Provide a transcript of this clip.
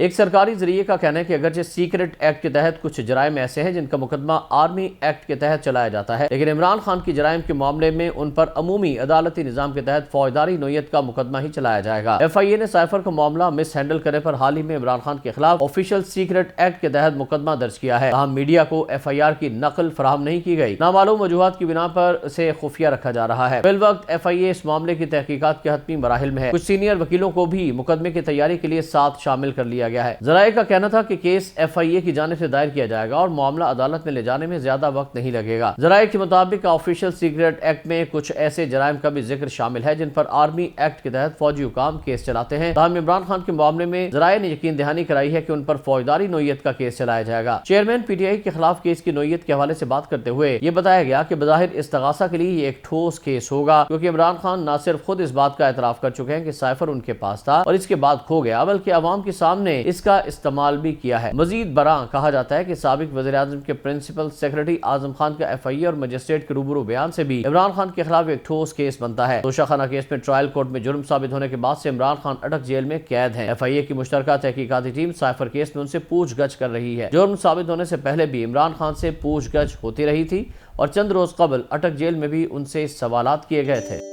एक सरकारी जरिए का कहना है कि अगरचे सीक्रेट एक्ट के तहत कुछ जराइम ऐसे हैं जिनका मुकदमा आर्मी एक्ट के तहत चलाया जाता है, लेकिन इमरान खान की जराइम के मामले में उन पर अमूमी अदालती निजाम के तहत फौजदारी नोयत का मुकदमा ही चलाया जाएगा। FIA ने साइफर का मामला मिस हैंडल करने पर हाल ही में इमरान खान के खिलाफ ऑफिशियल सीक्रेट एक्ट के तहत मुकदमा दर्ज किया है। तमाम मीडिया को FIR की नकल फराहम नहीं की गई। नामालूम वजूहात की बिना पर इसे खुफिया रखा जा रहा है। फिल वक्त FIA इस मामले की तहकीकात के हतमी मराहिल में है। कुछ सीनियर वकीलों को भी मुकदमे की तैयारी के लिए साथ शामिल कर लिया गया है। जराये का कहना था कि केस FIA की जानिब से दायर किया जाएगा और मामला अदालत में ले जाने में ज्यादा वक्त नहीं लगेगा। जराये के मुताबिक ऑफिशियल सीक्रेट एक्ट में कुछ ऐसे जराइम का भी जिक्र शामिल है जिन पर आर्मी एक्ट के तहत फौजी हुकाम केस चलाते हैं। ताहम इमरान खान के मामले में जराये ने यकीन दहानी कराई है कि उन पर फौजदारी नोयत का केस चलाया जाएगा। चेयरमैन PTI के खिलाफ केस की नोयत के हवाले से बात करते हुए ये बताया गया कि बज़ाहिर इस्तगासा के लिए ये एक ठोस केस होगा, क्योंकि इमरान खान न सिर्फ खुद इस बात का एतराफ कर चुके हैं कि साइफर उनके पास था और इसके बाद खो गया, बल्कि अवाम के सामने इसका इस्तेमाल भी किया है। मजीद बरा कहा जाता है कि साबिक वज़ीर-ए-आज़म के प्रिंसिपल सेक्रेटरी आजम खान का FIA और मजिस्ट्रेट के रूबरू बयान से भी इमरान खान के खिलाफ एक ठोस केस बनता है। तोशाखाना केस में ट्रायल कोर्ट में जुर्म साबित होने के बाद से इमरान खान अटक जेल में कैद हैं। FIA की मुश्तरका तहकीकाती टीम साइफर केस में उनसे पूछगछ कर रही है। जुर्म साबित होने से पहले भी इमरान खान से पूछगछ होती रही थी और चंद रोज कबल अटक जेल में भी उनसे सवालात किए गए थे।